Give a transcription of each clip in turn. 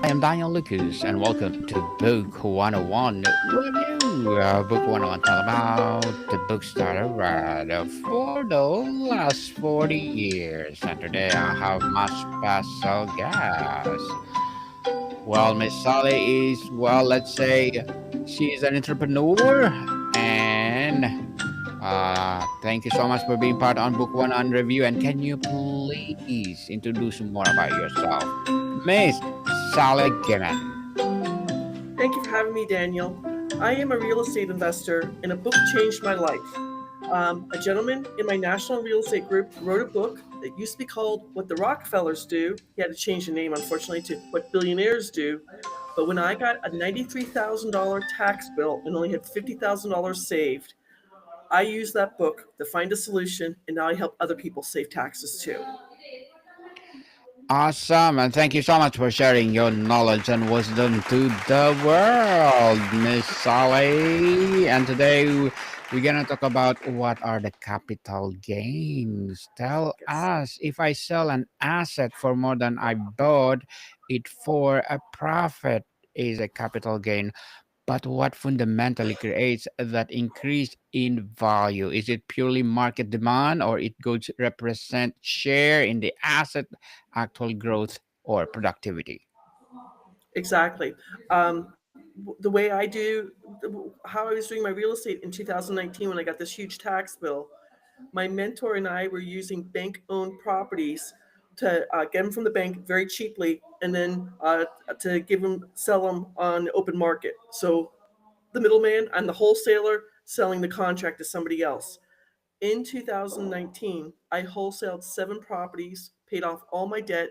I am Daniel Lucas, and welcome to Book 101 Review. Book 101 talk about the books that I read for the last 40 years. And today I have my special guest. Well, Miss Sally is, well, let's say she is an entrepreneur. And thank you so much for being part on Book 101 Review. And can you please introduce more about yourself? Miss Sally Gimon. Thank you for having me, Daniel. I am a real estate investor, and a book changed my life. A gentleman in my national real estate group wrote a book that used to be called What the Rockefellers Do. He had to change the name, unfortunately, to What Billionaires Do. But when I got a $93,000 tax bill and only had $50,000 saved, I used that book to find a solution, and now I help other people save taxes too. Awesome, and thank you so much for sharing your knowledge and wisdom to the world, Miss Sally. And today we're gonna talk about what are the capital gains. Tell Yes. us, if I sell an asset for more than I bought it for, a profit is a capital gain. But what fundamentally creates that increase in value? Is it purely market demand, or it could represent share in the asset, actual growth, or productivity? Exactly. The way I do, how I was doing my real estate in 2019 when I got this huge tax bill, my mentor and I were using bank owned properties to get them from the bank very cheaply and then to sell them on the open market. So the middleman, I'm the wholesaler selling the contract to somebody else. In 2019, I wholesaled 7 properties, paid off all my debt,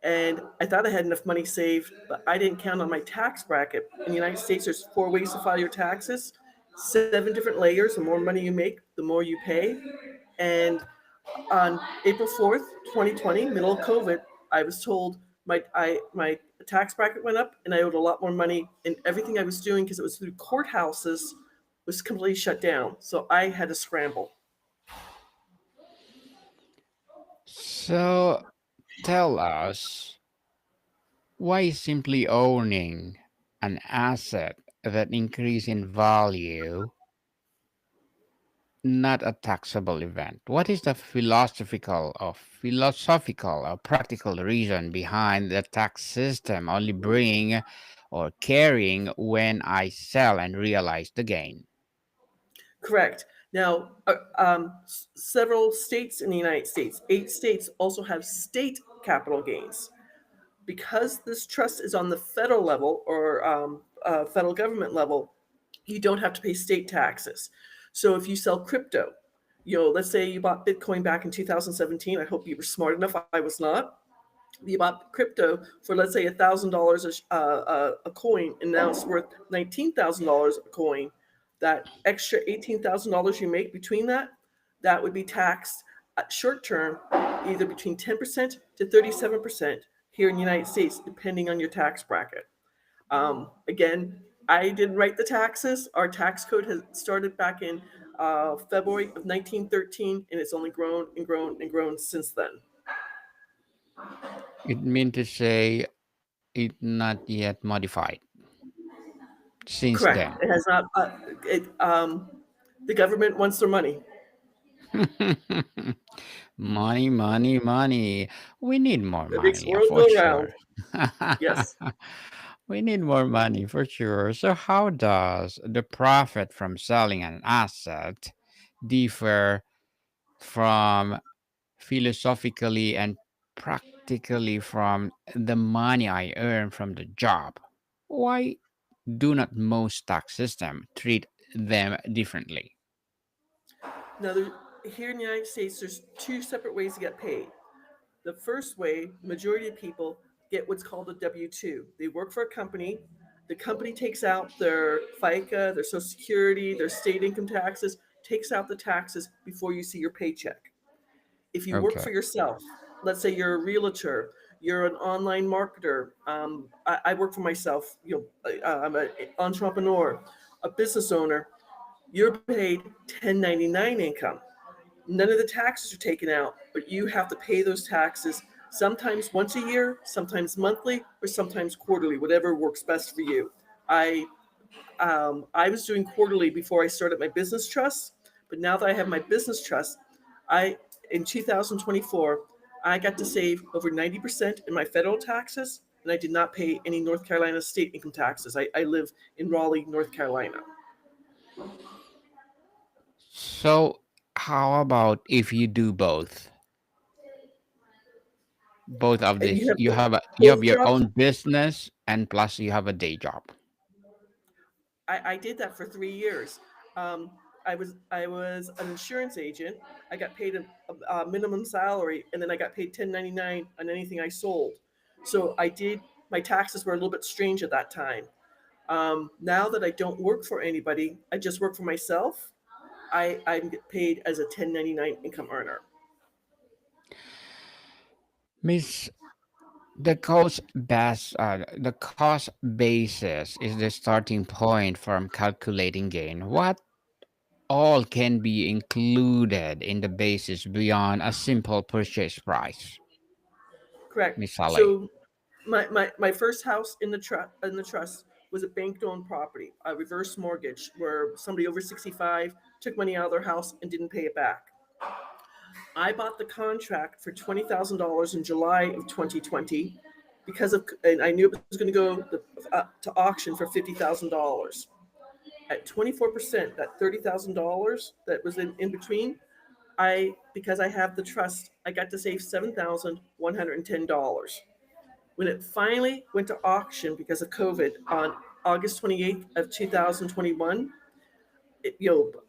and I thought I had enough money saved, but I didn't count on my tax bracket. In the United States, there's 4 ways to file your taxes, 7 different layers. The more money you make, the more you pay. And on April 4th, 2020, middle of COVID, I was told my tax bracket went up and I owed a lot more money, and everything I was doing because it was through courthouses was completely shut down. So I had to scramble. So tell us, why simply owning an asset that increase in value not a taxable event? What is the philosophical or practical reason behind the tax system only bringing or carrying when I sell and realize the gain? Correct. Now, several states in the United States, 8 states, also have state capital gains. Because this trust is on the federal level or federal government level, you don't have to pay state taxes. So if you sell crypto, let's say you bought Bitcoin back in 2017. I hope you were smart enough. I was not. You bought crypto for, let's say, $1,000 a coin, and now it's worth $19,000 a coin. That extra $18,000 you make between that would be taxed short term, either between 10% to 37% here in the United States, depending on your tax bracket. Again, I didn't write the taxes. Our tax code has started back in February of 1913, and it's only grown and grown and grown since then. It means to say it not yet modified since Correct. then. It has not. The government wants their money. Money, money, money. We need more It makes the money world for go sure. round. Yes. We need more money for sure. So, how does the profit from selling an asset differ from philosophically and practically from the money I earn from the job? Why do not most tax system treat them differently? Now, here in the United States, there's 2 separate ways to get paid. The first way, majority of people get what's called a W-2. They work for a company. The company takes out their FICA, their Social Security, their state income taxes, takes out the taxes before you see your paycheck. If you work Okay. for yourself, let's say you're a realtor, you're an online marketer. I work for myself. I'm an entrepreneur, a business owner. You're paid 1099 income. None of the taxes are taken out, but you have to pay those taxes sometimes once a year, sometimes monthly, or sometimes quarterly, whatever works best for you. I I was doing quarterly before I started my business trust, but now that I have my business trust, I in 2024 I got to save over 90% in my federal taxes, and I did not pay any North Carolina state income taxes. I live in Raleigh, North Carolina. So, how about if you do both? Both of And you this, have you both have your jobs. own business, and plus you have a day job. I did that for 3 years. Um, I was an insurance agent. I got paid a minimum salary, and then I got paid 1099 on anything I sold. So I did. My taxes were a little bit strange at that time. Now that I don't work for anybody, I just work for myself. I'm get paid as a 1099 income earner. Miss, the cost basis is the starting point from calculating gain. What all can be included in the basis beyond a simple purchase price, Correct. Miss Sally? So my first house in the trust was a bank owned property, a reverse mortgage where somebody over 65 took money out of their house and didn't pay it back. I bought the contract for $20,000 in July of 2020 and I knew it was going to go to auction for $50,000. At 24%, that $30,000 that was in between, because I have the trust, I got to save $7,110. When it finally went to auction because of COVID on August 28th of 2021,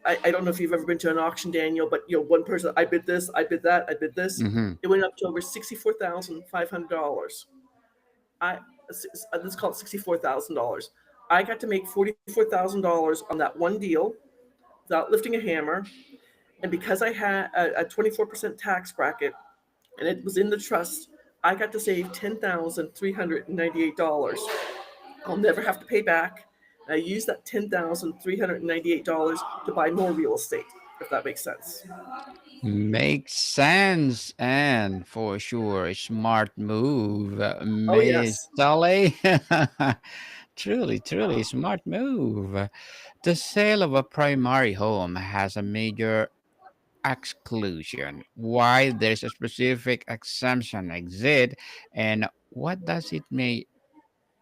I don't know if you've ever been to an auction, Daniel, but one person, I bid this, I bid that, I bid this. Mm-hmm. It went up to over $64,500. I let's call it $64,000. I got to make $44,000 on that one deal without lifting a hammer, and because I had a 24% tax bracket and it was in the trust, I got to save $10,398. I'll never have to pay back. I used that $10,398 to buy more real estate, if that makes sense. Makes sense, and for sure, a smart move, Oh, Miss yes. Sally. Truly, truly smart move. The sale of a primary home has a major exclusion. Why there's a specific exemption exist, and what does it may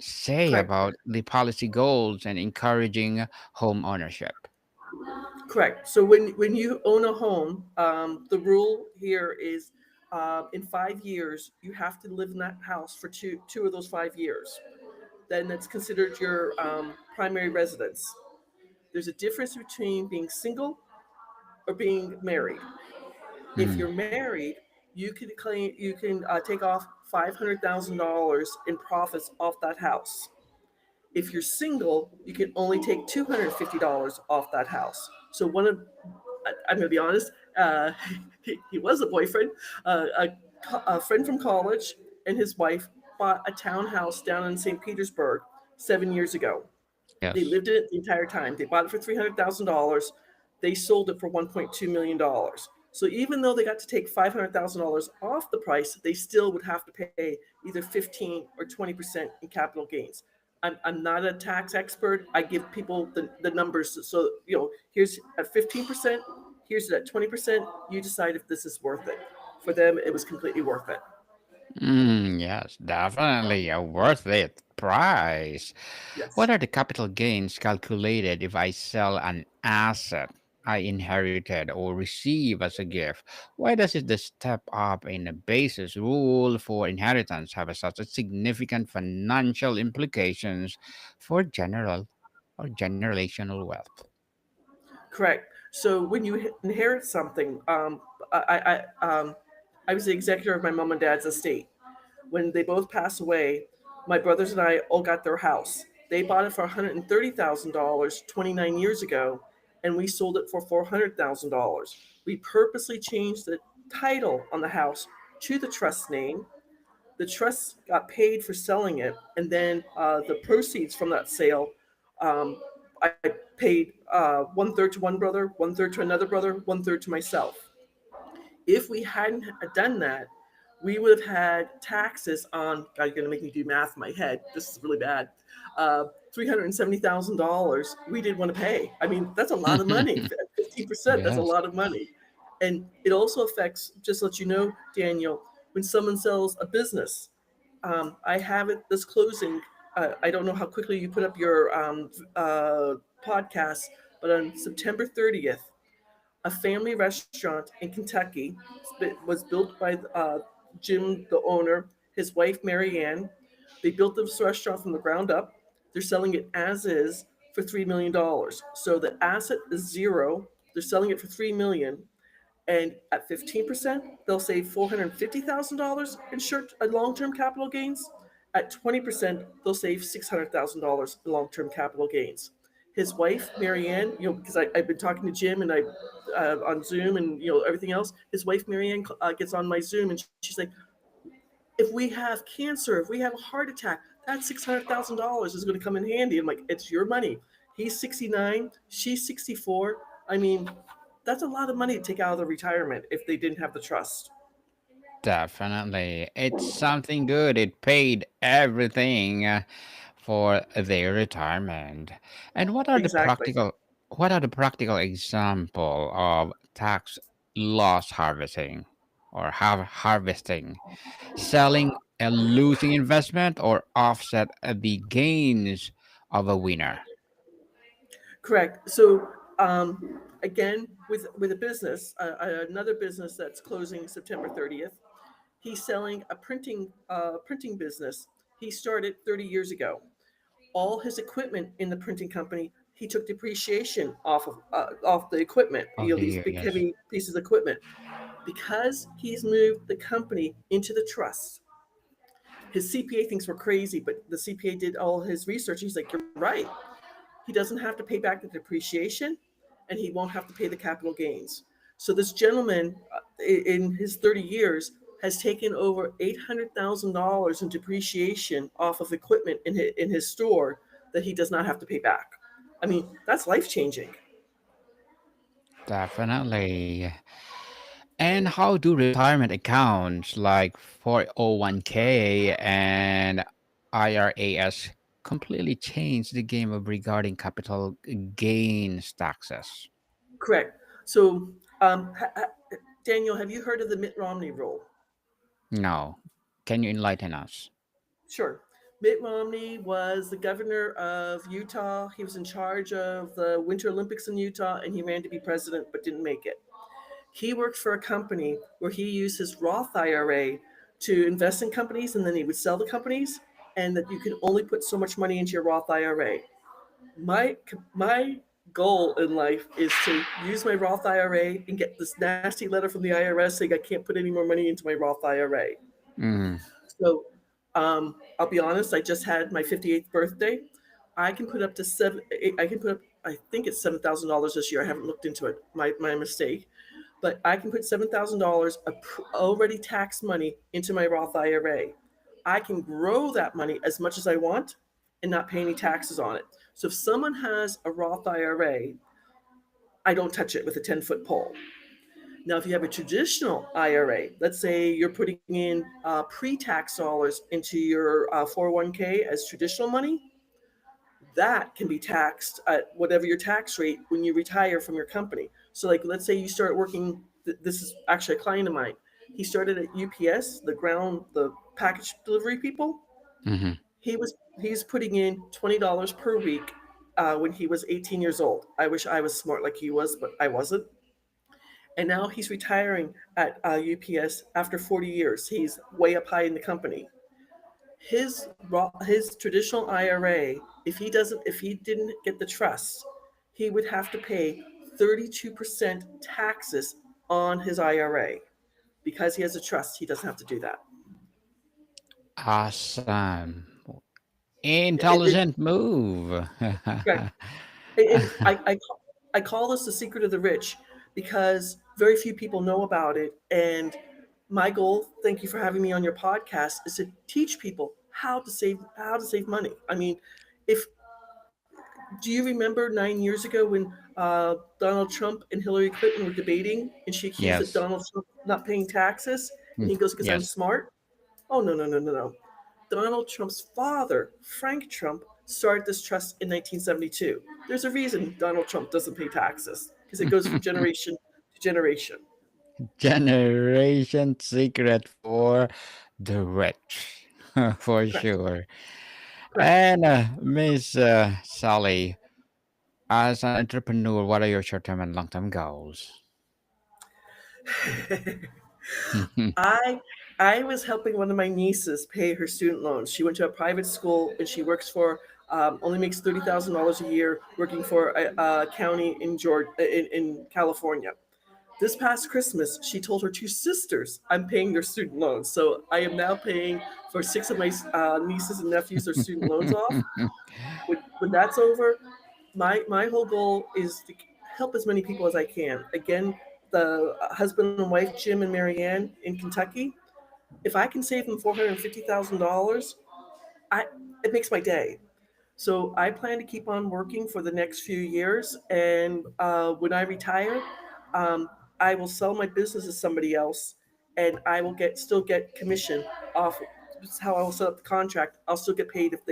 say Correct. about the policy goals and encouraging home ownership? Correct. So when you own a home, the rule here is in 5 years, you have to live in that house for two of those 5 years. Then that's considered your primary residence. There's a difference between being single or being married. If Mm, you're married, you can take off $500,000 in profits off that house. If you're single, you can only take $250 off that house. So I'm going to be honest, he was a boyfriend, a friend from college, and his wife bought a townhouse down in St. Petersburg 7 years ago. They yes. lived in it the entire time. They bought it for $300,000. They sold it for $1.2 million. So even though they got to take $500,000 off the price, they still would have to pay either 15 or 20% in capital gains. I'm not a tax expert. I give people the numbers. So, here's at 15%, here's at 20%. You decide if this is worth it. For them, it was completely worth it. Yes, definitely a worth it price. What Yes. are the capital gains calculated if I sell an asset I inherited or receive as a gift? Why does it the step up in the basis rule for inheritance have such a significant financial implications for general or generational wealth? Correct. So when you inherit something, I was the executor of my mom and dad's estate. When they both passed away, my brothers and I all got their house. They bought it for $130,000 29 years ago, and we sold it for $400,000. We purposely changed the title on the house to the trust name. The trust got paid for selling it, and then the proceeds from that sale, um, I paid one third to one brother, one third to another brother, one third to myself. If we hadn't done that, we would have had taxes on, God, you're going to make me do math in my head. This is really bad. $370,000 we didn't want to pay. I mean, that's a lot of money. 15%, that's a Yes, lot of money. And it also affects, just to let you know, Daniel, when someone sells a business, I have it this closing. I don't know how quickly you put up your podcast, but on September 30th, a family restaurant in Kentucky was built by Jim, the owner, his wife, Mary Ann. They built this restaurant from the ground up. They're selling it as is for $3 million. So the asset is zero. They're selling it for $3 million, and at 15%, they'll save $450,000 in short long-term capital gains. At 20%, they'll save $600,000 in long-term capital gains. His wife, Marianne, because I've been talking to Jim and I on Zoom and everything else. His wife, Marianne, gets on my Zoom and she's like, "If we have cancer, if we have a heart attack, that $600,000 is going to come in handy." I'm like, "It's your money." He's 69, she's 64. I mean, that's a lot of money to take out of the retirement if they didn't have the trust. definitely. It's something good. It paid everything for their retirement. And Exactly. what are the practical example of tax loss harvesting or harvesting? Selling a losing investment or offset the gains of a winner? Correct. So again, with a business, another business that's closing September 30th, he's selling a printing business. He started 30 years ago. All his equipment in the printing company, he took depreciation off the equipment. Of the These year, big yes. heavy pieces of equipment, because he's moved the company into the trust. His CPA thinks we're crazy, but the CPA did all his research. He's like, "You're right. He doesn't have to pay back the depreciation, and he won't have to pay the capital gains." So this gentleman, in his 30 years, has taken over $800,000 in depreciation off of equipment in his store that he does not have to pay back. I mean, that's life changing. Definitely. And how do retirement accounts like 401k and IRAS completely change the game of regarding capital gains taxes? Correct. So, Daniel, have you heard of the Mitt Romney rule? No. Can you enlighten us? Sure. Mitt Romney was the governor of Utah. He was in charge of the Winter Olympics in Utah, and he ran to be president but didn't make it. He worked for a company where he used his Roth IRA to invest in companies, and then he would sell the companies, and that you can only put so much money into your Roth IRA. My goal in life is to use my Roth IRA and get this nasty letter from the IRS saying I can't put any more money into my Roth IRA. Mm, So I'll be honest, I just had my 58th birthday. I can put up to I can put up, I think it's $7,000 this year. I haven't looked into it. My mistake. But I can put $7,000 of already taxed money into my Roth IRA. I can grow that money as much as I want and not pay any taxes on it. So if someone has a Roth IRA, I don't touch it with a 10-foot pole. Now, if you have a traditional IRA, let's say you're putting in pre-tax dollars into your 401k as traditional money, that can be taxed at whatever your tax rate when you retire from your company. So, like, let's say you start working. This is actually a client of mine. He started at UPS, the package delivery people. hmm. He's putting in $20 per week when he was 18 years old. I wish I was smart like he was, but I wasn't. And now he's retiring at UPS after 40 years. He's way up high in the company. His traditional IRA, if he didn't get the trust, he would have to pay 32% taxes on his IRA. Because he has a trust, he doesn't have to do that. Awesome. It, it, Intelligent move. correct. And I call this the secret of the rich because very few people know about it. And my goal, thank you for having me on your podcast, is to teach people how to save money. I mean, if do you remember 9 years ago when Donald Trump and Hillary Clinton were debating, and she accused of Yes. Donald Trump not paying taxes, And he goes, because I'm Yes. smart. Oh, no, no, no, no, no. Donald Trump's father, Frank Trump, started this trust in 1972. There's a reason Donald Trump doesn't pay taxes because it goes from generation to generation. Generation secret for the rich, for Correct. sure. Correct. And Miss Sally, as an entrepreneur, what are your short-term and long-term goals? I I was helping one of my nieces pay her student loans. She went to a private school and she works for only makes $30,000 a year working for a county in Georgia in California. This past Christmas, she told her two sisters I'm paying their student loans. So I am now paying for six of my nieces and nephews their student loans off. When that's over, my whole goal is to help as many people as I can. Again, the husband and wife Jim and Marianne in Kentucky. If I can save them $450,000, I it makes my day. So I plan to keep on working for the next few years, and when I retire, um, I will sell my business to somebody else, and I will get still get commission off. This is how I will set up the contract. I'll still get paid if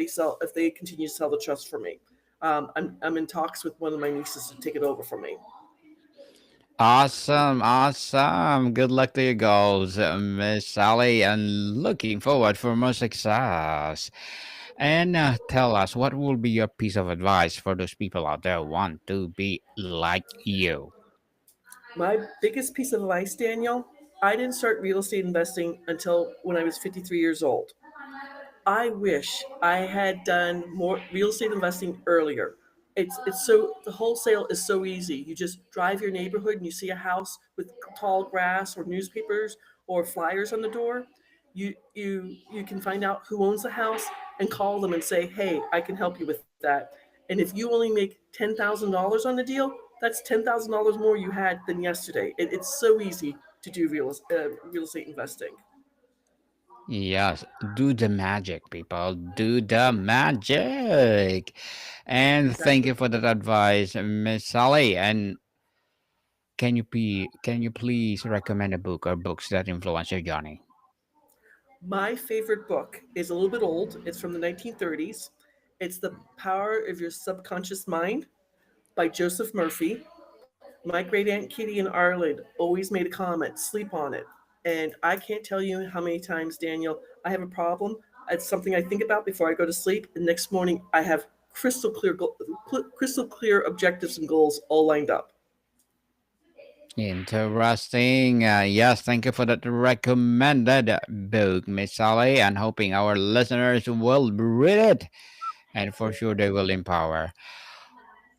they continue to sell the trust for me. I'm in talks with one of my nieces to take it over from me. Awesome, awesome. Good luck to your goals, Miss Sally, and looking forward for more success. And tell us, what will be your piece of advice for those people out there who want to be like you? My biggest piece of advice, Daniel, I didn't start real estate investing until when I was 53 years old. I wish I had done more real estate investing earlier. It's so the wholesale is so easy. You just drive your neighborhood and you see a house with tall grass or newspapers or flyers on the door. You can find out who owns the house and call them and say, "Hey, I can help you with that." And if you only make $10,000 on the deal, that's $10,000 more you had than yesterday. It's so easy to do real estate investing. Yes, do the magic, people. Do the magic. And thank Exactly. you for that advice, Miss Sally. And can you please recommend a book or books that influence your journey? My favorite book is a little bit old. It's from the 1930s. It's The Power of Your Subconscious Mind by Joseph Murphy. My great aunt Kitty in Ireland always made a comment, sleep on it. And I can't tell you how many times, Daniel, I have a problem. It's something I think about before I go to sleep. And next morning, I have crystal clear objectives and goals all lined up. Interesting. Yes, thank you for that recommended book, Miss Sally, and hoping our listeners will read it and for sure they will empower.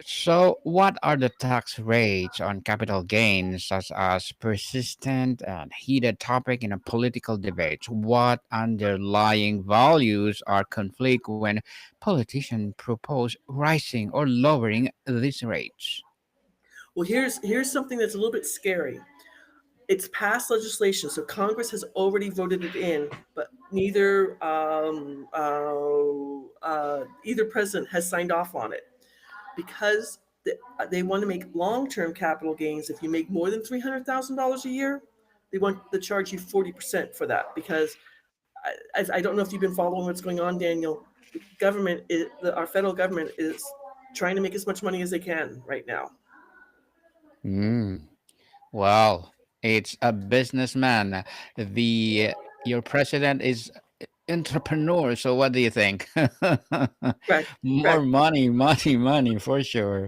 So, what are the tax rates on capital gains, such as persistent and heated topic in a political debate? What underlying values are conflict when politicians propose rising or lowering these rates? Well, here's something that's a little bit scary. It's passed legislation, so Congress has already voted it in, but either president has signed off on it because they want to make long-term capital gains. If you make more than $300,000 a year, they want to charge you 40% for that because I don't know if you've been following what's going on, Daniel. Our federal government is trying to make as much money as they can right now. Mm. Well, it's a businessman. The Your president is entrepreneur. So what do you think? Correct, More correct, money, money, money for sure.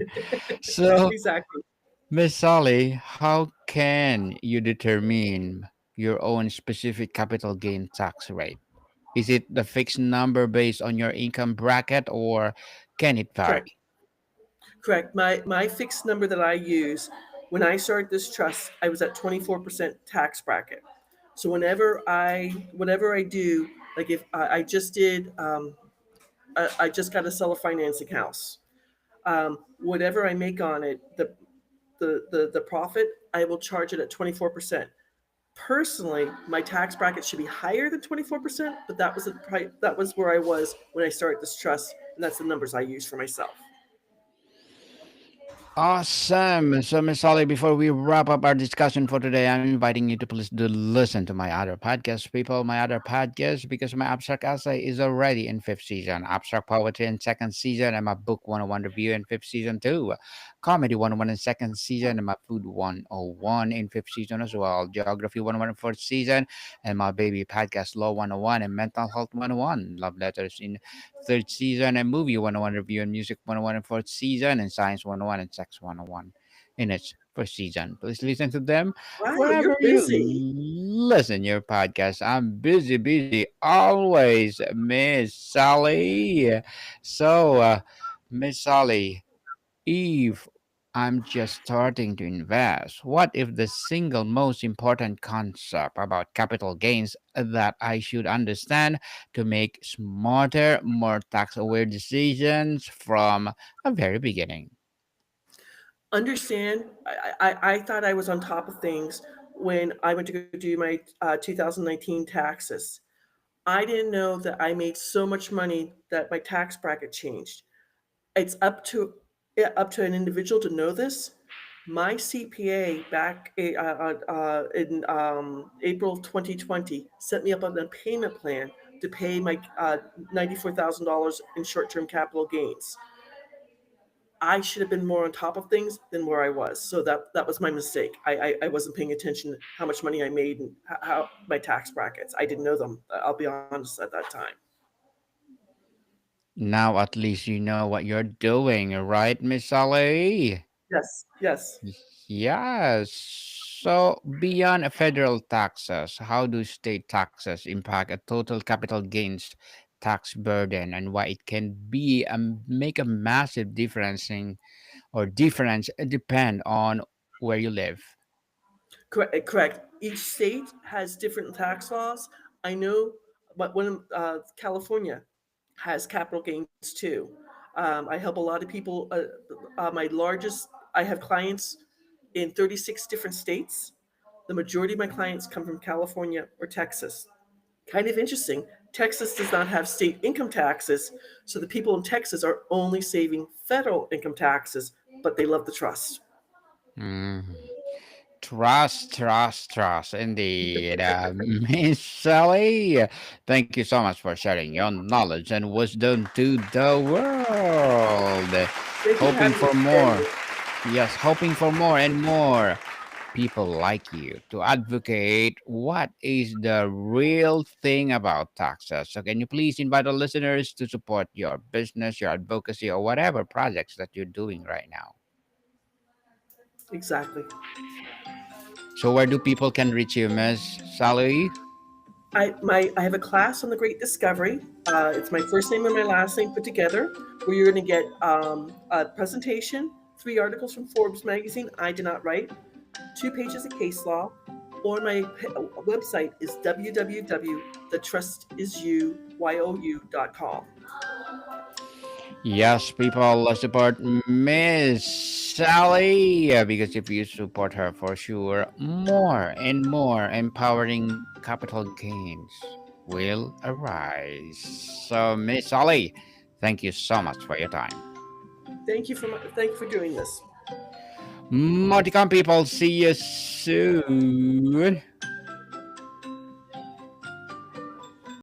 So, exactly. Miss Sally, how can you determine your own specific capital gain tax rate? Is it the fixed number based on your income bracket or can it Correct. vary? Correct. My fixed number that I use when I started this trust, I was at 24% tax bracket. So whatever I do, like if I just did, I just got to sell a financing house. Whatever I make on it, the profit, I will charge it at 24%. Personally, my tax bracket should be higher than 24%, but that was where I was when I started this trust, and that's the numbers I use for myself. Awesome. So, Miss Solly, before we wrap up our discussion for today, I'm inviting you to please do listen to my other podcast, people, my other podcast, because my abstract essay is already in fifth season, abstract poetry in second season, and my book 101 review in fifth season too, comedy 101 in second season, and my food 101 in fifth season as well, geography 101 in fourth season, and my baby podcast law 101 and mental health 101, love letters in third season, and movie 101 review and music 101 in fourth season, and science 101 and sex 101 in its first season. Please listen to them Wow, wherever you're you busy. listen your podcast. I'm busy, busy always, Miss Sally. So, Miss Sally, if I'm just starting to invest, what if the single most important concept about capital gains that I should understand to make smarter, more tax aware decisions from a very beginning? Understand, I thought I was on top of things when I went to go do my 2019 taxes. I didn't know that I made so much money that my tax bracket changed. It's up to an individual to know this. My CPA back in April of 2020 set me up on a payment plan to pay my $94,000 in short-term capital gains. I should have been more on top of things than where I was. So that was my mistake. I wasn't paying attention to how much money I made and how my tax brackets. I didn't know them. I'll be honest at that time. Now at least you know what you're doing, right, Miss Sally? Yes, yes. Yes. So, beyond federal taxes, how do state taxes impact a total capital gains tax burden and why it can be make a massive difference in or difference depend on where you live? Correct. Each state has different tax laws. I know, but when California has capital gains too. I help a lot of people. My largest, I have clients in 36 different states. The majority of my clients come from California or Texas. Kind of interesting. Texas does not have state income taxes, so the people in Texas are only saving federal income taxes, but they love the trust. Mhm. Trust, trust, trust, indeed. Miss Sally, thank you so much for sharing your knowledge and wisdom to the world. Thank you for Hoping having me, for more. Daniel. Yes, hoping for more and more people like you to advocate what is the real thing about taxes. So, can you please invite our listeners to support your business, your advocacy, or whatever projects that you're doing right now? Exactly. So, where do people can reach you, Miss Sally? I have a class on the Great Discovery. It's my first name and my last name put together, where you're going to get a presentation, 3 articles from Forbes magazine. I did not write, 2 pages of case law, or my website is www.thetrustisuYou.com. Yes, people support Miss Sally because if you support her for sure, more and more empowering capital gains will arise. So, Miss Sally, thank you so much for your time. Thank you for doing this. Moticon people, see you soon.